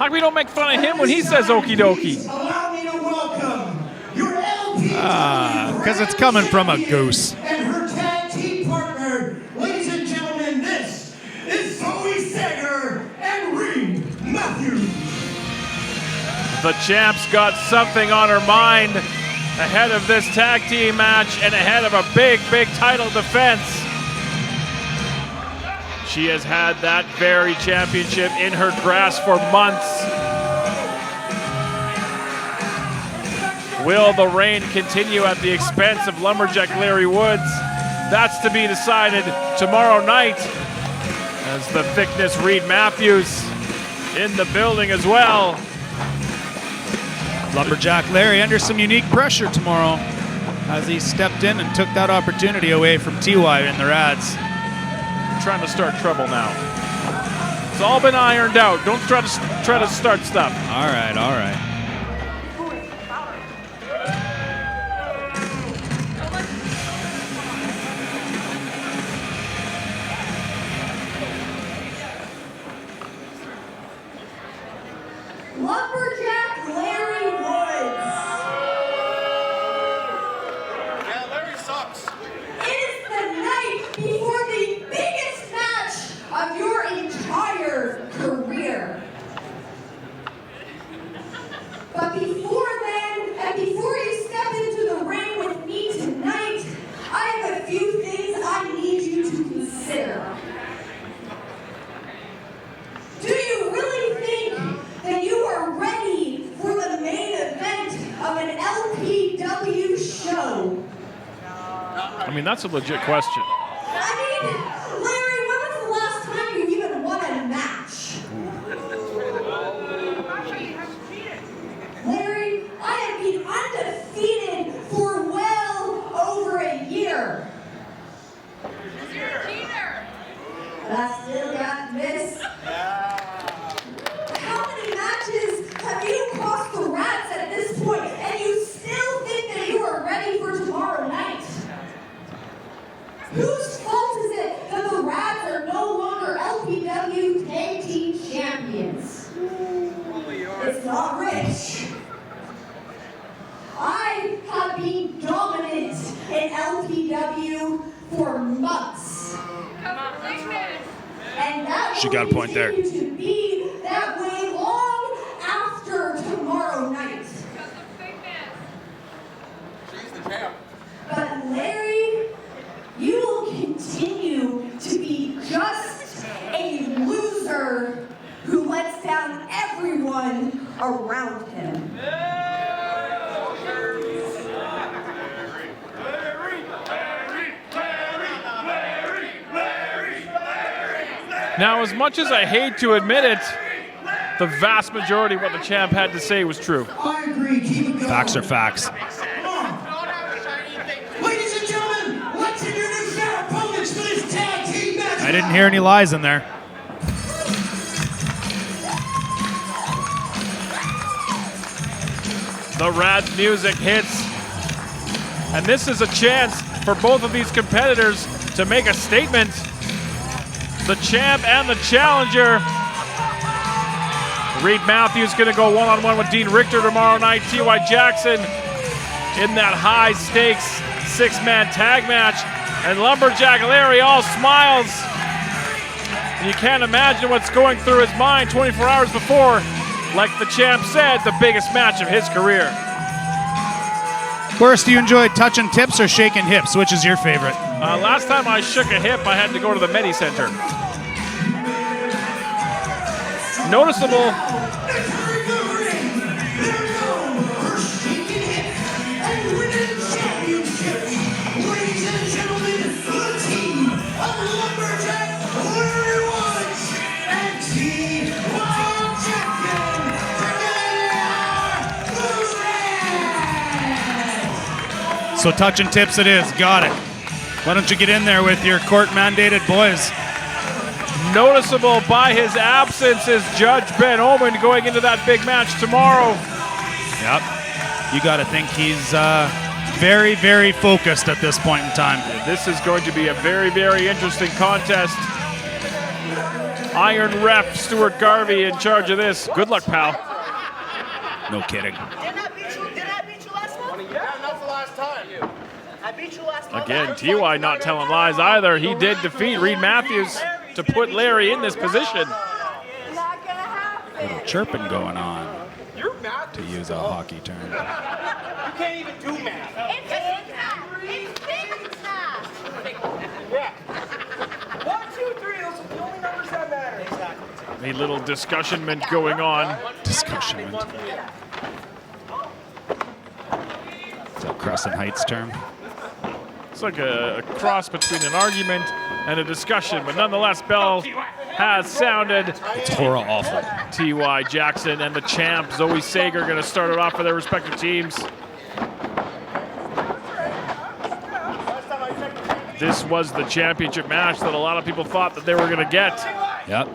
How come we don't make fun of him when he says okie dokie? Allow me to welcome your LPW. Because it's coming from a goose. And her tag team partner. Ladies and gentlemen, this is Zoë Sager and Reid Matthews. The champ's got something on her mind ahead of this tag team match and ahead of a big, big title defense. She has had that very championship in her grasp for months. Will the reign continue at the expense of Lumberjack Larry Woods? That's to be decided tomorrow night, as the thickness Reid Matthews in the building as well. Lumberjack Larry under some unique pressure tomorrow as he stepped in and took that opportunity away from TY in the RADz. Trying to start trouble now. It's all been ironed out. Don't try to start stuff. All right, all right. Lumberjack Larry Woods. Yeah, Larry sucks. It is the night before the biggest match of your entire career. But before then, and before you step into the ring with me tonight, I have a few things I need you to consider. Do you really think that you are ready for the main event of an LPW show? I mean, that's a legit question. I mean, Larry, when was the last time you even won a match? Larry, I have been undefeated for well over a year. But I still got this. How many matches have you cost the RADz at this point, and you still think that you are ready for tomorrow night? Whose fault is it that the RADz are no longer LPW tag team champions? It's not Rich. I have been dominant in LPW for months. And that She will got a point there. continue to be that way long after tomorrow night. She's the champ. But Larry, you will continue to be just a loser who lets down everyone around him. Now, as much as I hate to admit it, the vast majority of what the champ had to say was true. I agree. Keep it going. Facts are facts. Come on. Ladies and gentlemen, let's introduce our opponents for this tag team match. I didn't hear any lies in there. The RADz music hits, and this is a chance for both of these competitors to make a statement. The champ and the challenger. Reid Matthews gonna go one-on-one with Dean Richter tomorrow night. T.Y. Jackson in that high-stakes six-man tag match. And Lumberjack Larry all smiles. And you can't imagine what's going through his mind 24 hours before. Like the champ said, the biggest match of his career. Worst, do you enjoy touching tips or shaking hips? Which is your favorite? Last time I shook a hip, I had to go to the Medi Center. Noticeable. Ladies and gentlemen, the team of Lumberjack Larry Woods and T.Y. Jackon. So touching tips it is. Got it. Why don't you get in there with your court-mandated boys? Noticeable by his absence is Judge Ben Omen going into that big match tomorrow. Yep. You got to think he's very, very focused at this point in time. This is going to be a very, very interesting contest. Iron ref Stuart Garvey in charge of this. Good luck, pal. No kidding. Didn't I beat you last month? Yeah, not the last time. I beat you last month. Again, TY not telling lies either. He did defeat Reid Matthews to put Larry in this position. Not gonna happen. Little chirping going on, You're mad. to use a hockey term. You can't even do math. It's big math. It's big math. Yeah. 1, 2, 3. Those are the only numbers that matter. Exactly. A little discussionment going on. Discussion. Is that Crescent Heights term? It's like a cross between an argument and a discussion, but nonetheless, bell has sounded. It's horror awful. TY Jackson and the champ, Zoë Sager, going to start it off for their respective teams. This was the championship match that a lot of people thought that they were going to get. Yep.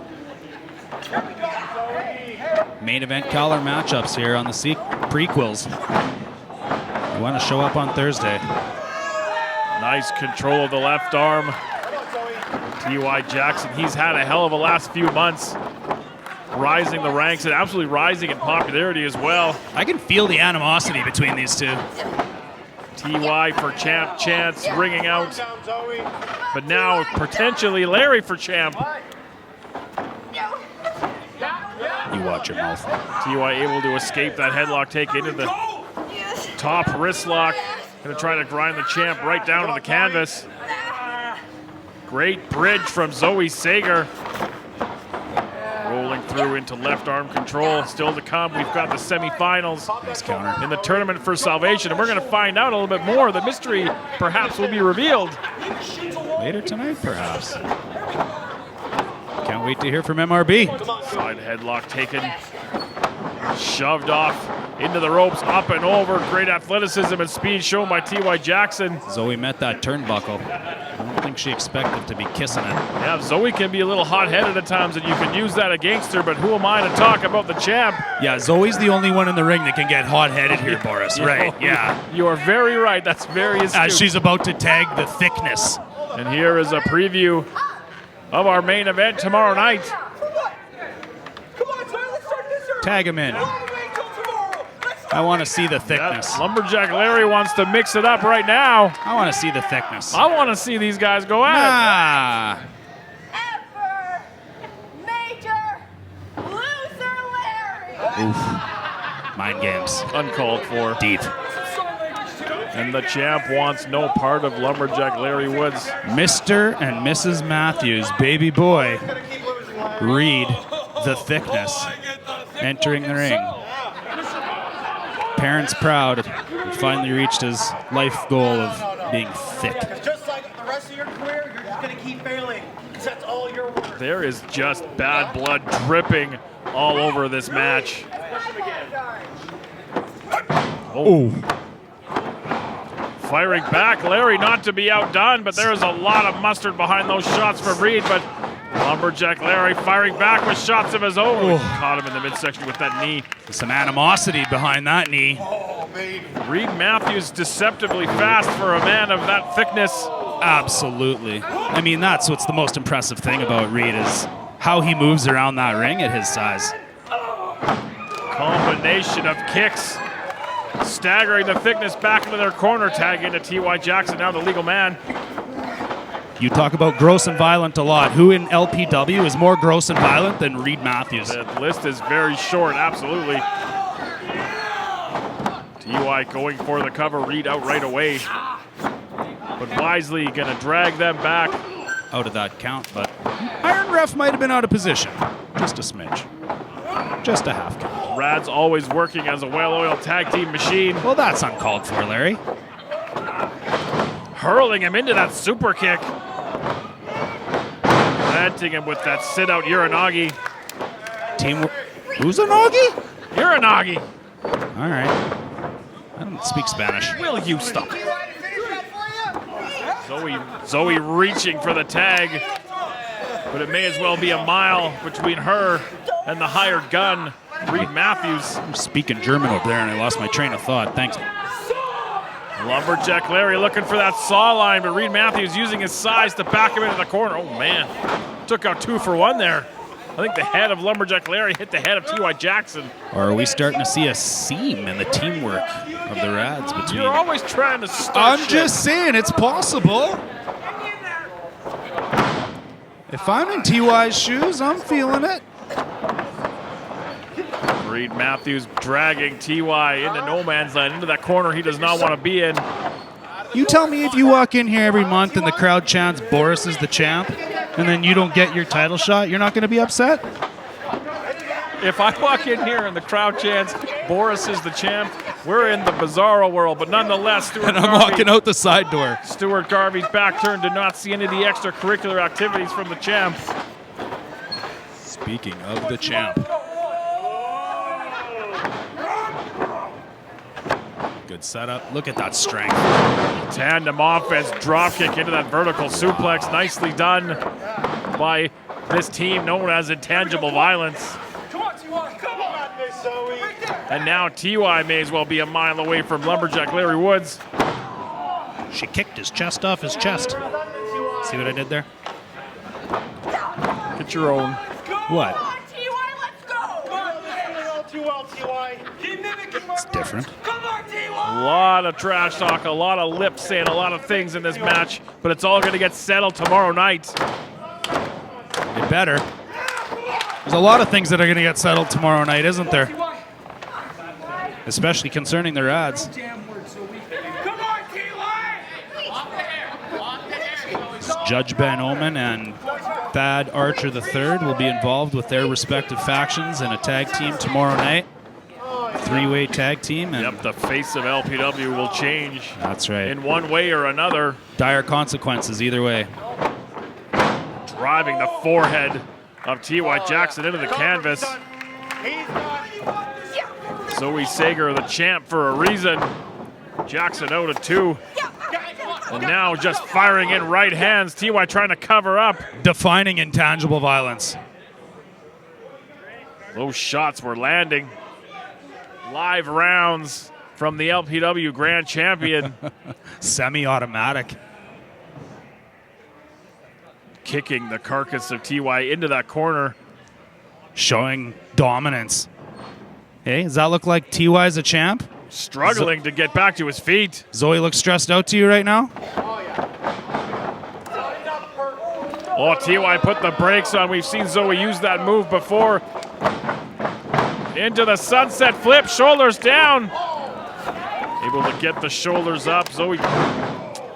Main event collar matchups here on the prequels. You want to show up on Thursday. Nice control of the left arm. TY Jackson, he's had a hell of a last few months. Rising the ranks and absolutely rising in popularity as well. I can feel the animosity between these two. TY for champ chance ringing out. But now potentially Larry for champ. You watch your mouth. TY able to escape that headlock take into the top wrist lock. Gonna try to grind the champ right down to the canvas. Great bridge from Zoë Sager. Rolling through into left arm control. Still to come, we've got the semifinals Nice counter. in the tournament for salvation. And we're gonna find out a little bit more. The mystery perhaps will be revealed. Later tonight, perhaps. Can't wait to hear from MRB. Side headlock taken. Shoved off into the ropes, up and over. Great athleticism and speed shown by TY Jackson. Zoe met that turnbuckle. I don't think she expected to be kissing it. Yeah, Zoe can be a little hot-headed at times, and you can use that against her, but who am I to talk about the champ? Yeah, Zoe's the only one in the ring that can get hot-headed here, Boris. Right, yeah. You are very right. That's very astute. As she's about to tag the thickness. And here is a preview of our main event tomorrow night. Come on, Zoe, let's start this early. Tag him in. Wait till tomorrow. I want to see the thickness. That Lumberjack Larry wants to mix it up right now. I want to see the thickness. I want to see these guys go at Ah. Ever major loser Larry. Oof. Mind games. it. Uncalled for. Deep. And the champ wants no part of Lumberjack Larry Woods. Mr. and Mrs. Matthews, baby boy, Reid, the thickness, entering the ring. Parents proud. He finally reached his life goal of being thick. Just like the rest of your career, you're just going to keep failing. Because that's all you're worth. There is just bad blood dripping all over this match. Oh. Firing back, Larry not to be outdone, but there is a lot of mustard behind those shots from Reid, but Lumberjack Larry firing back with shots of his own. Oh. Caught him in the midsection with that knee. Some animosity behind that knee. Reid Matthews deceptively fast for a man of that thickness. Absolutely. I mean, that's what's the most impressive thing about Reid is how he moves around that ring at his size. Combination of kicks, staggering the thickness back into their corner, tag into TY Jackson, now the legal man. You talk about gross and violent a lot. Who in LPW is more gross and violent than Reid Matthews? The list is very short, absolutely. TY going for the cover, Reid out right away. But wisely gonna drag them back. Out of that count, but Iron Ref might have been out of position. Just a smidge. Just a half count. RADz always working as a well-oiled tag team machine. Well, that's uncalled for, Larry. Hurling him into that super kick. Planting him with that sit-out Uranagi. Team. Uzanagi? Uranagi! All right. I don't speak Spanish. Will you stop? Zoe reaching for the tag, but it may as well be a mile between her and the hired gun, Reid Matthews. I'm speaking German over there, and I lost my train of thought. Thanks. Lumberjack Larry looking for that saw line, but Reid Matthews using his size to back him into the corner. Oh, man. Took out 2 for 1 there. I think the head of Lumberjack Larry hit the head of T.Y. Jackson. Or are we starting to see a seam in the teamwork of the RADz between? You're always trying to start I'm shit. just saying, it's possible. If I'm in TY's shoes, I'm feeling it. Reid Matthews dragging T.Y. into no man's land, into that corner he does not want to be in. You tell me if you walk in here every month and the crowd chants Boris is the champ, and then you don't get your title shot, you're not going to be upset? If I walk in here and the crowd chants Boris is the champ, we're in the bizarro world, but nonetheless, Stuart And I'm Garvey, walking out the side door. Stuart Garvey's back turn did not see any of the extracurricular activities from the champ. Speaking of the champ. Good setup. Look at that strength. Tandem offense, drop kick into that vertical suplex. Nicely done by this team known as Intangible Violence. Come on, T.Y. Come on, Miss Zoe. Right there. And now T.Y. may as well be a mile away from Lumberjack Larry Woods. She kicked his chest off his chest. See what I did there? Get your own. What? Come on, T.Y., let's go! Come on, man. All too well, T.Y. Keep mimicking my It's different. Come on, T.Y. A lot of trash talk, a lot of lip saying, a lot of things in this match, but it's all going to get settled tomorrow night. It better. There's a lot of things that are going to get settled tomorrow night, isn't there? Especially concerning the RADz. Come on, T.Y. Judge Ben Omen and Thad Archer III will be involved with their respective factions in a tag team tomorrow night. Three-way tag team. And Yep, the face of LPW will change that's right. in one way or another. Dire consequences either way. Driving the forehead of T.Y. Jackson into the canvas. Zoë Sager, the champ for a reason. Jackson 0-2. And now just firing in right hands. T.Y. trying to cover up. Defining intangible violence. Those shots were landing. Live rounds from the LPW Grand Champion. Semi-automatic. Kicking the carcass of T.Y. into that corner. Showing dominance. Hey, does that look like TY's a champ? Struggling to get back to his feet. Zoe looks stressed out to you right now? Oh, T.Y. put the brakes on. We've seen Zoe use that move before. Into the sunset flip, shoulders down. Able to get the shoulders up. Zoe,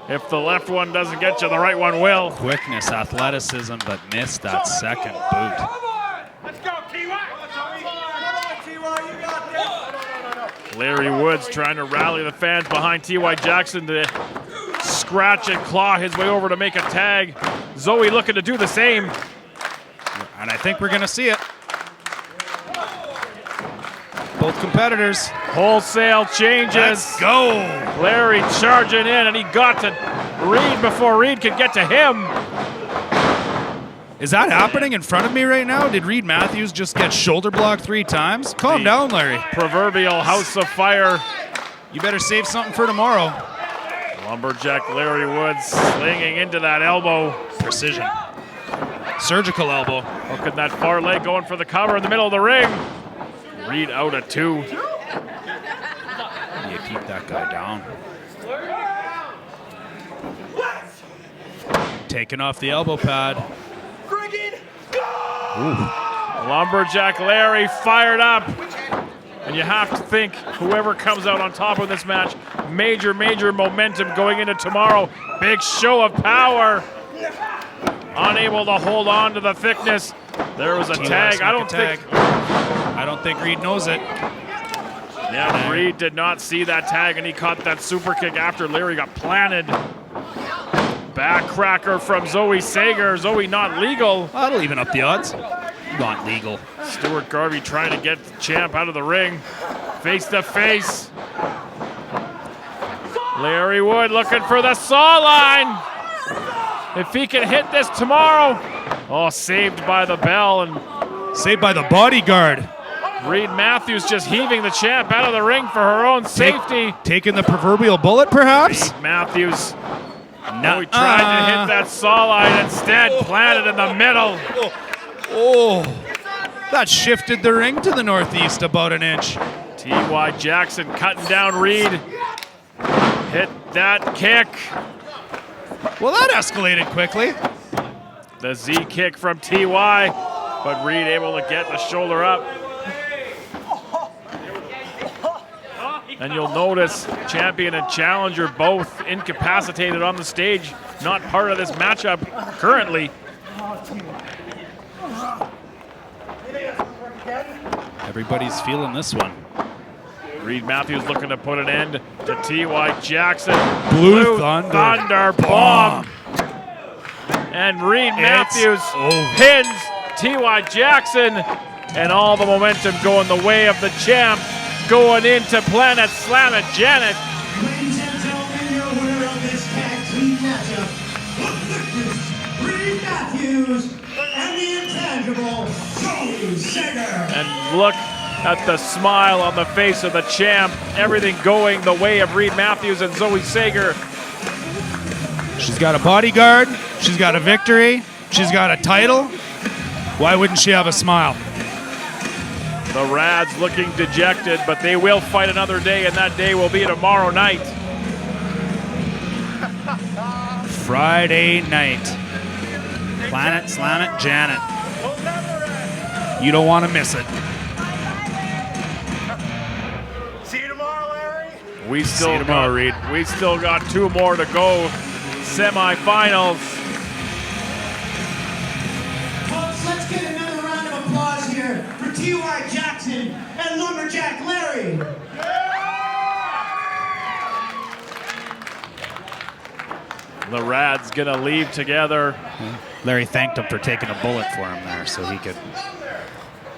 if the left one doesn't get you, the right one will. Quickness, athleticism, but missed that second boot. Come on. Let's go, T.Y. T.Y. You got this. Larry Woods trying to rally the fans behind T.Y. Jackson to scratch and claw his way over to make a tag. Zoe looking to do the same. And I think we're going to see it. Both competitors. Wholesale changes. Let's go. Larry charging in, and he got to Reid before Reid could get to him. Is that happening in front of me right now? Did Reid Matthews just get shoulder blocked 3 times? Calm down, Larry. Proverbial house of fire. You better save something for tomorrow. Lumberjack Larry Woods slinging into that elbow. Precision. Surgical elbow. Look at that far leg going for the cover in the middle of the ring. Reid out at 2. You keep that guy down. Taking off the elbow pad. Lumberjack Larry fired up. And you have to think whoever comes out on top of this match, major, major momentum going into tomorrow. Big show of power. Unable to hold on to the thickness. There was a tag. I don't think Reid knows it. Yeah, Reid did not see that tag, and he caught that super kick after Larry got planted. Backcracker from Zoë Sager. Zoe not legal. That'll even up the odds. Not legal. Stuart Garvey trying to get the champ out of the ring. Face to face. Larry Wood looking for the saw line. If he can hit this tomorrow. Oh, saved by the bell and saved by the bodyguard. Reid Matthews just heaving the champ out of the ring for her own safety. Taking the proverbial bullet, perhaps? Reid Matthews. No, he tried to hit that saw line instead, planted in the middle. That shifted the ring to the northeast about an inch. T.Y. Jackson cutting down Reid. Hit that kick. Well, that escalated quickly. The Z kick from T.Y. But Reid able to get the shoulder up. And you'll notice champion and challenger both incapacitated on the stage. Not part of this matchup currently. Everybody's feeling this one. Reid Matthews looking to put an end to T.Y. Jackson. Blue Thunder bomb. And Reid Matthews pins T.Y. Jackson. And all the momentum going the way of the champ. Going into Planet Slam It, Janet. Ladies and gentlemen, your winner of this tag team matchup, the Reid Matthews and the intangible Zoë Sager. And look at the smile on the face of the champ. Everything going the way of Reid Matthews and Zoë Sager. She's got a bodyguard. She's got a victory. She's got a title. Why wouldn't she have a smile? The RADz looking dejected, but they will fight another day, and that day will be tomorrow night. Friday night. Planet Slam It, Janet. You don't want to miss it. See you tomorrow, Larry. We still See you tomorrow, Reid. We still got 2 more to go. Semifinals. Folks, let's get another round of applause here for T.Y. Jackson and Lumberjack Larry. The RADz gonna leave together. Larry thanked him for taking a bullet for him there so he could.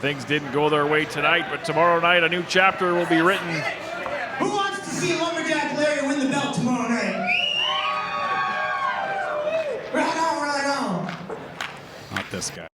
Things didn't go their way tonight, but tomorrow night a new chapter will be written. Who wants to see Lumberjack Larry win the belt tomorrow night? Right on, right on. Not this guy.